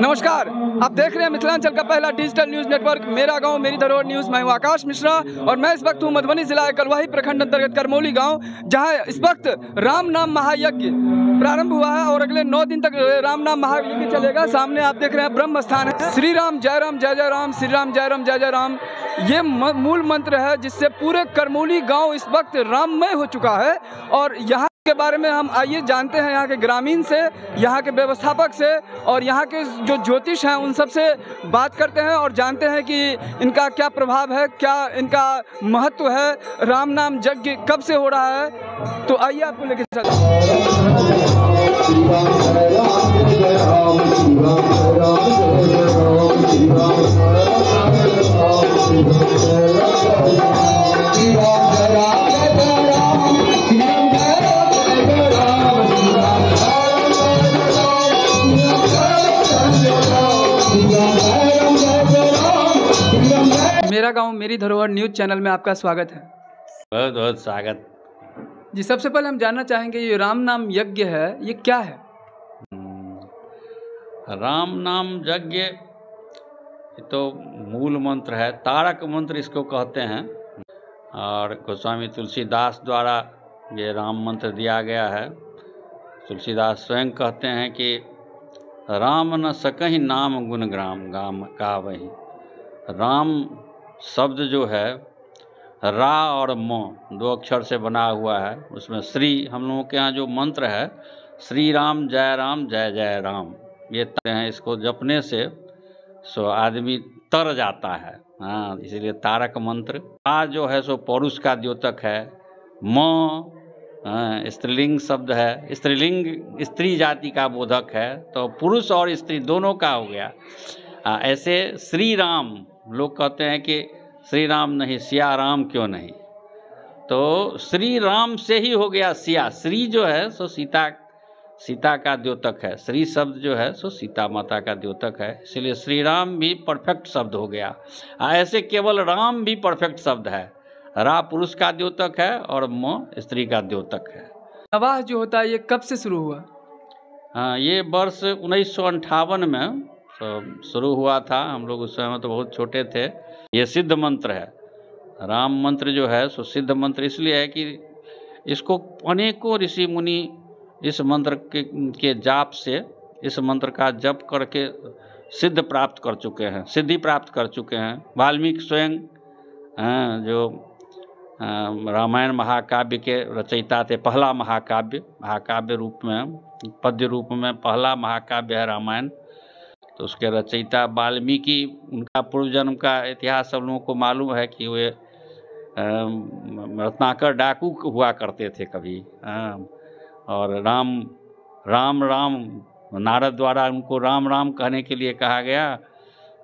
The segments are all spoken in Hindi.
नमस्कार, आप देख रहे हैं मिथिलांचल का पहला डिजिटल न्यूज नेटवर्क मेरा गांव मेरी धरोहर न्यूज। मैं हूं आकाश मिश्रा और मैं इस वक्त हूं मधुबनी जिला कलवाही प्रखंड अंतर्गत करमौली गांव, जहां इस वक्त राम नाम महायज्ञ प्रारंभ हुआ है और अगले 9 दिन तक राम नाम महायज्ञ चलेगा। सामने आप देख रहे हैं ब्रह्म स्थान है। श्री राम जय राम जय जय राम, श्री राम जय राम जय जय राम, ये मूल मंत्र है जिससे पूरे करमौली गाँव इस वक्त राममय हो चुका है। और यहाँ के बारे में हम आइए जानते हैं यहाँ के ग्रामीण से, यहाँ के व्यवस्थापक से और यहाँ के जो ज्योतिष हैं उन सब से बात करते हैं और जानते हैं कि इनका क्या प्रभाव है, क्या इनका महत्व है, राम नाम यज्ञ कब से हो रहा है। तो आइए आपको लेके चलते मेरा गांव मेरी धरोहर न्यूज चैनल में आपका स्वागत है। बहुत बहुत स्वागत जी। सबसे पहले हम जानना चाहेंगे ये राम नाम यज्ञ है, ये क्या है? राम नाम यज्ञ तो मूल मंत्र है, तारक मंत्र इसको कहते हैं। और गोस्वामी तुलसीदास द्वारा ये राम मंत्र दिया गया है। तुलसीदास स्वयं कहते हैं कि राम न सकहि नाम गुण ग्राम गाम गावहि। राम शब्द जो है रा और म 2 अक्षर से बना हुआ है। उसमें श्री, हम लोगों के यहाँ जो मंत्र है श्री राम जय जय राम, ये हैं। इसको जपने से सो आदमी तर जाता है। हाँ, इसीलिए तारक मंत्र। आ जो है सो पौरुष का द्योतक है। म स्त्रीलिंग शब्द है, स्त्रीलिंग स्त्री जाति का बोधक है, तो पुरुष और स्त्री दोनों का हो गया। ऐसे श्री राम, लोग कहते हैं कि श्री राम नहीं सिया राम क्यों नहीं, तो श्री राम से ही हो गया सिया। श्री जो है सो सीता का द्योतक है। श्री शब्द जो है सो सीता माता का द्योतक है, इसलिए श्री राम भी परफेक्ट शब्द हो गया। ऐसे केवल राम भी परफेक्ट शब्द है। रा पुरुष का द्योतक है और म स्त्री का द्योतक है। नवाह जो होता है ये कब से शुरू हुआ? हाँ, ये वर्ष 1958 में शुरू हुआ था। हम लोग उस समय तो बहुत छोटे थे। ये सिद्ध मंत्र है। राम मंत्र जो है सो सिद्ध मंत्र इसलिए है कि इसको अनेकों ऋषि मुनि इस मंत्र के जाप से, इस मंत्र का जप करके सिद्ध प्राप्त कर चुके हैं, सिद्धि प्राप्त कर चुके हैं। वाल्मीकि स्वयं जो रामायण महाकाव्य के रचयिता थे, पहला महाकाव्य रूप में, पद्य रूप में पहला महाकाव्य है रामायण। तो उसके रचयिता वाल्मीकि, उनका पूर्व जन्म का इतिहास सब लोगों को मालूम है कि वे रत्नाकर डाकू हुआ करते थे कभी। और राम नारद द्वारा उनको राम राम कहने के लिए कहा गया,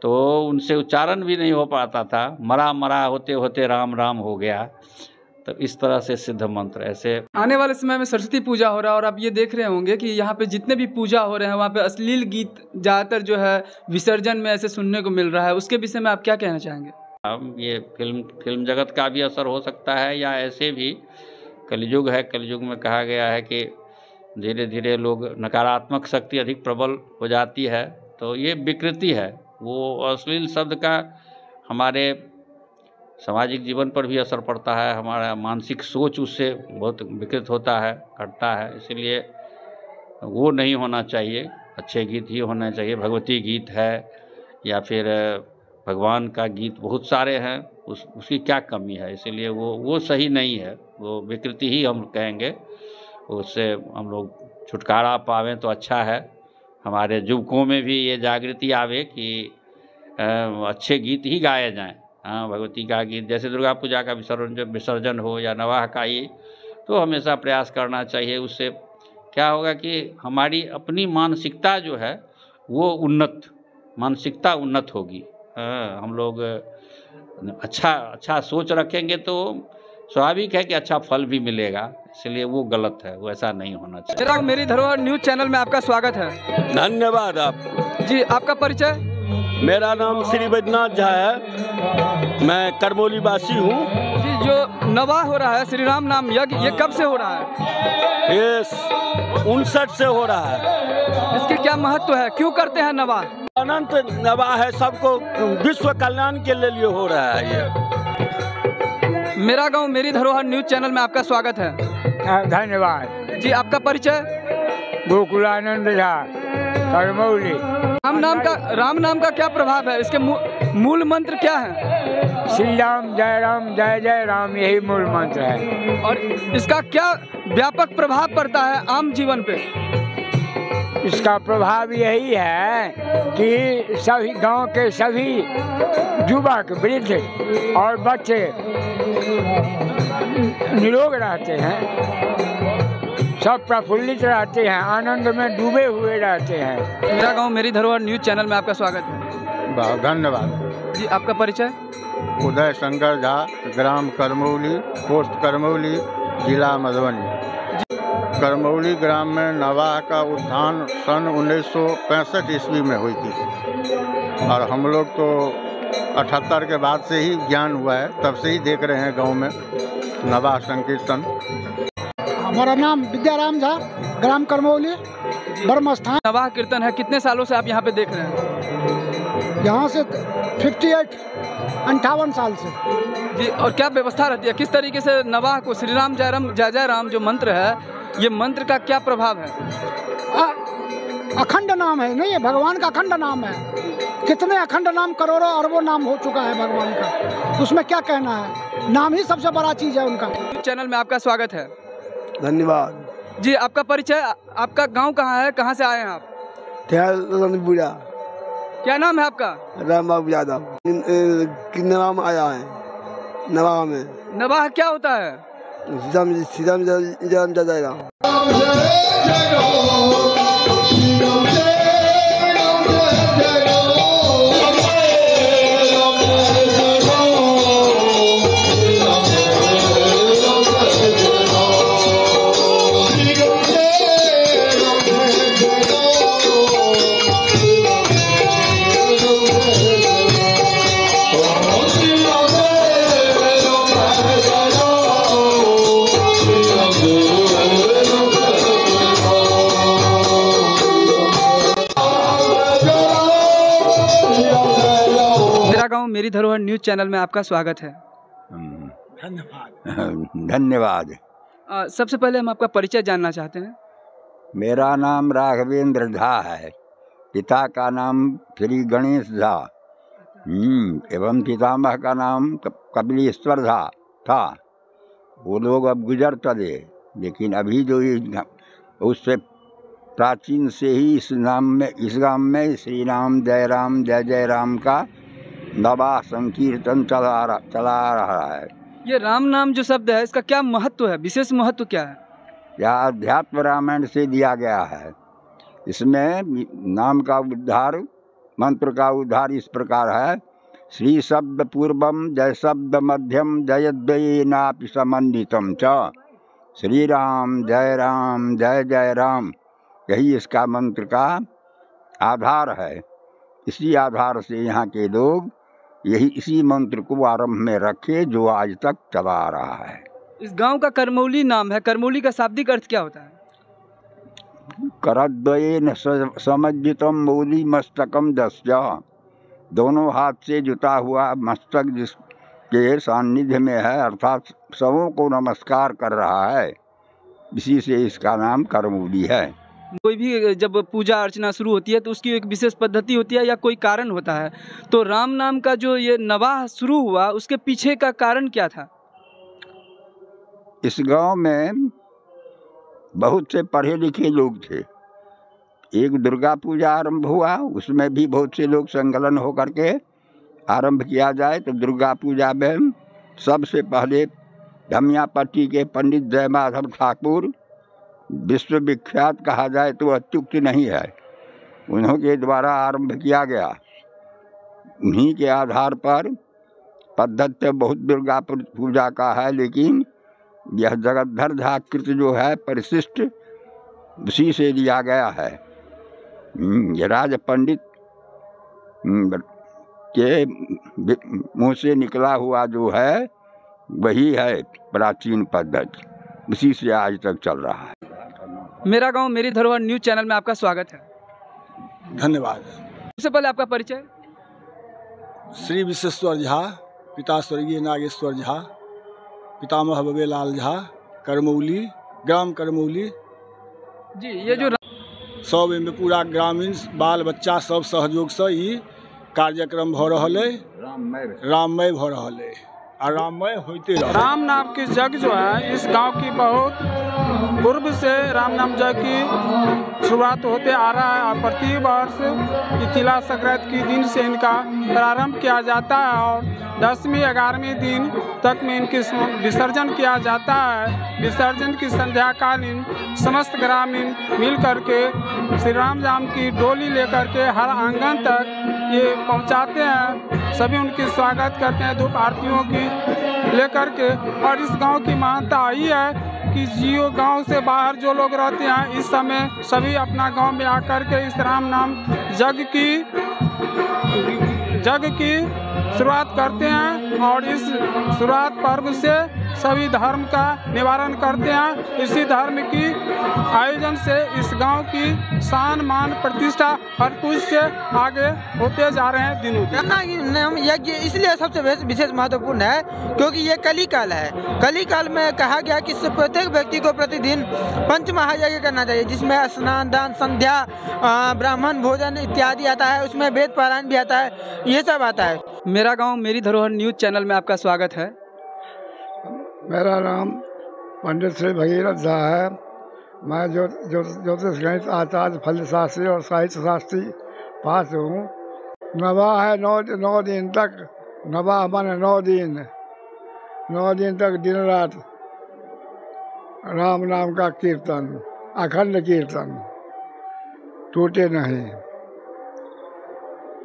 तो उनसे उच्चारण भी नहीं हो पाता था। मरा होते होते राम राम हो गया। तो इस तरह से सिद्ध मंत्र ऐसे। आने वाले समय में सरस्वती पूजा हो रहा है और आप ये देख रहे होंगे कि यहाँ पे जितने भी पूजा हो रहे हैं वहाँ पे अश्लील गीत ज़्यादातर जो है विसर्जन में ऐसे सुनने को मिल रहा है, उसके विषय में आप क्या कहना चाहेंगे? अब ये फिल्म जगत का भी असर हो सकता है, या ऐसे भी कलयुग है। कलयुग में कहा गया है कि धीरे धीरे लोग, नकारात्मक शक्ति अधिक प्रबल हो जाती है, तो ये विकृति है। वो अश्लील शब्द का हमारे सामाजिक जीवन पर भी असर पड़ता है। हमारा मानसिक सोच उससे बहुत विकृत होता है, घटता है। इसलिए वो नहीं होना चाहिए, अच्छे गीत ही होना चाहिए। भगवती गीत है या फिर भगवान का गीत बहुत सारे हैं, उसकी क्या कमी है। इसलिए वो सही नहीं है, वो विकृति ही हम कहेंगे। उससे हम लोग छुटकारा पावें तो अच्छा है। हमारे युवकों में भी ये जागृति आवे कि अच्छे गीत ही गाए जाएं। हाँ, भगवती का गीत, जैसे दुर्गा पूजा का विसर्जन हो या नवाह का ही, तो हमेशा प्रयास करना चाहिए। उससे क्या होगा कि हमारी अपनी मानसिकता जो है वो मानसिकता उन्नत होगी। हम लोग अच्छा सोच रखेंगे तो स्वाभाविक है कि अच्छा फल भी मिलेगा। इसलिए वो गलत है, वो ऐसा नहीं होना चाहिए। मेरी धरोहर न्यूज चैनल में आपका स्वागत है। धन्यवाद आपको जी। आपका परिचय? मेरा नाम श्री बैद्यनाथ झा है, मैं करमौली वासी हूँ। जी, जो नवाह हो रहा है श्री राम नाम यज्ञ, ये कब से हो रहा है? ये 59 से हो रहा है। इसके क्या महत्व है, क्यों करते हैं नवाह? अनंत नवा है, सबको विश्व कल्याण के लिए हो रहा है ये। मेरा गांव मेरी धरोहर न्यूज चैनल में आपका स्वागत है। धन्यवाद जी, आपका परिचय? गोकुलानंद झा, करमौली। राम नाम का क्या प्रभाव है? इसके मूल मंत्र क्या है? श्री राम जय जय राम, यही मूल मंत्र है। और इसका क्या व्यापक प्रभाव पड़ता है आम जीवन पे? इसका प्रभाव यही है कि सभी गांव के सभी युवक, वृद्ध और बच्चे निरोग रहते हैं, सब प्रफुल्लित रहते हैं, आनंद में डूबे हुए रहते हैं। मेरा गांव मेरी धरोहर न्यूज चैनल में आपका स्वागत है। धन्यवाद जी, आपका परिचय? उदय शंकर झा, ग्राम करमौली, पोस्ट करमौली, जिला मधुबनी। करमौली ग्राम में नवाह का उत्थान सन 1965 ईस्वी में हुई थी और हम लोग तो 78 के बाद से ही ज्ञान हुआ है, तब से ही देख रहे हैं गांव में नवाह संकीर्तन। हमारा नाम विद्याराम झा, ग्राम करमौली, बर्म स्थान। नवाह कीर्तन है, कितने सालों से आप यहाँ पे देख रहे हैं? यहाँ से 58 साल से। जी, और क्या व्यवस्था रहती है? किस तरीके से नवाह को श्री राम जय जय राम जो मंत्र है, ये मंत्र का क्या प्रभाव है? अखंड नाम है, नहीं है, भगवान का अखंड नाम है। कितने अखंड नाम, करोड़ों अरबों नाम हो चुका है भगवान का, उसमें क्या कहना है? नाम ही सबसे बड़ा चीज है उनका। चैनल में आपका स्वागत है। धन्यवाद जी, आपका परिचय? आपका गांव कहाँ है, कहाँ से आए हैं आप? बुढ़ा। क्या नाम है आपका? राम बाबू यादव। नवाह में आया है। नवाह में नवाह क्या होता है? सीराम जय राम। मेरी धरोहर न्यूज चैनल में आपका स्वागत है। धन्यवाद। सबसे पहले हम आपका परिचय जानना चाहते हैं। मेरा नाम राघवेंद्र झा है, पिता का नाम श्री गणेश झा एवं पितामह का नाम कपिलेश्वर झा था। वो लोग अब गुजर चले, लेकिन अभी जो उससे प्राचीन से ही इस गांव में श्री राम जय जय राम का नवाह संकीर्तन चला रहा है। ये राम नाम जो शब्द है, इसका क्या महत्व है, विशेष महत्व क्या है? यह अध्यात्म रामायण से दिया गया है। इसमें नाम का उद्धार, मंत्र का उद्धार इस प्रकार है: श्री शब्द पूर्वम जय शब्द मध्यम जयद्वयेनापि समन्वितम च श्री राम जय जय राम। यही इसका मंत्र का आधार है। इसी आधार से यहाँ के लोग इसी मंत्र को आरंभ में रखे, जो आज तक चला आ रहा है। इस गांव का करमौली नाम है, करमौली का शाब्दिक अर्थ क्या होता है? करद्वयेन समज्जितम मौली मस्तकम दस्या, दोनों हाथ से जुटा हुआ मस्तक जिसके सान्निध्य में है, अर्थात सबों को नमस्कार कर रहा है। इसी से इसका नाम करमौली है। कोई भी जब पूजा अर्चना शुरू होती है तो उसकी एक विशेष पद्धति होती है या कोई कारण होता है, तो राम नाम का जो ये नवाह शुरू हुआ, उसके पीछे का कारण क्या था? इस गांव में बहुत से पढ़े लिखे लोग थे। एक दुर्गा पूजा आरंभ हुआ, उसमें भी बहुत से लोग संकलन होकर के आरंभ किया जाए। तो दुर्गा पूजा में सबसे पहले धमियापट्टी के पंडित जयमाधव ठाकुर, विश्वविख्यात कहा जाए तो अत्युक्त नहीं है, उन्हों के द्वारा आरंभ किया गया। उन्हीं के आधार पर पद्धति बहुत दुर्गा पूजा का है, लेकिन यह जगद्धर झाकृत जो है परिशिष्ट उसी से लिया गया है। ये राज पंडित के मुँह से निकला हुआ जो है वही है प्राचीन पद्धति, उसी से आज तक चल रहा है। मेरा गांव मेरी धरोहर न्यूज चैनल में आपका स्वागत है। धन्यवाद। सबसे पहले आपका परिचय। श्री विश्वेश्वर झा, पिता स्वर्गीय नागेश्वर झा, पितामह बबेलाल झा, करमौली, ग्राम करमौली जी। ये जो सब में पूरा ग्रामीण बाल बच्चा सब सहयोग से ई कार्यक्रम भ रहल है, राममय भ रहल है और राममय होते रहे। राम नाम की जग जो है इस गांव की बहुत पूर्व से राम नाम जग की शुरुआत होते आ रहा है और प्रति वर्ष तिला संक्रांति के दिन से इनका प्रारंभ किया जाता है और 10वीं 11वीं दिन तक में इनकी विसर्जन किया जाता है। विसर्जन की संध्या कालीन समस्त ग्रामीण मिल करके श्री राम नाम की डोली लेकर के हर आंगन तक ये पहुंचाते हैं। सभी उनकी स्वागत करते हैं धूप आरतियों की लेकर के। और इस गांव की मान्यता आई है कि जियो गांव से बाहर जो लोग रहते हैं इस समय सभी अपना गांव में आकर के इस राम नाम जग की शुरुआत करते हैं और इस शुरुआत पर्व से सभी धर्म का निवारण करते हैं। इसी धर्म की आयोजन से इस गांव की शान मान प्रतिष्ठा हर कुछ से आगे होते जा रहे हैं दिनों दिन। यज्ञ इसलिए सबसे विशेष महत्वपूर्ण है क्योंकि ये कली काल है। कली काल में कहा गया कि प्रत्येक व्यक्ति को प्रतिदिन पंच महायज्ञ करना चाहिए, जिसमें स्नान दान संध्या ब्राह्मण भोजन इत्यादि आता है, उसमें वेद पारायण भी आता है, ये सब आता है। मेरा गांव मेरी धरोहर न्यूज चैनल में आपका स्वागत है। मेरा नाम पंडित श्री भगीरथ झा है। मैं ज्योतिष गणित आचार्य फल शास्त्री और साहित्य शास्त्री पास हूँ। नवा है 9 दिन तक, नवा माने 9 दिन तक दिन रात राम नाम का कीर्तन, अखंड कीर्तन टूटे नहीं।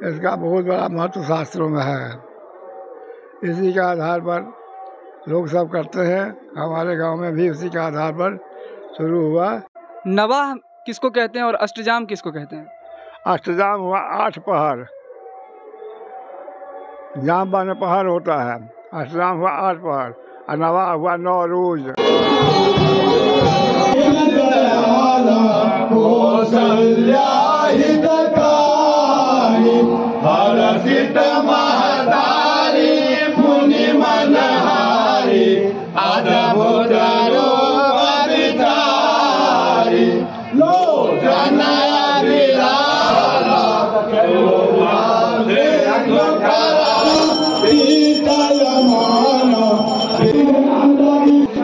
इसका बहुत बड़ा महत्व शास्त्रों में है। इसी के आधार पर लोग सब करते हैं। हमारे गांव में भी उसी के आधार पर शुरू हुआ। नवाह किसको कहते हैं और अष्टजाम किसको कहते हैं? अष्टजाम हुआ 8 पहर, जाम बने पहर होता है। अष्टजाम हुआ 8 पहर और नवाह हुआ 9 रोज।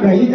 कहीं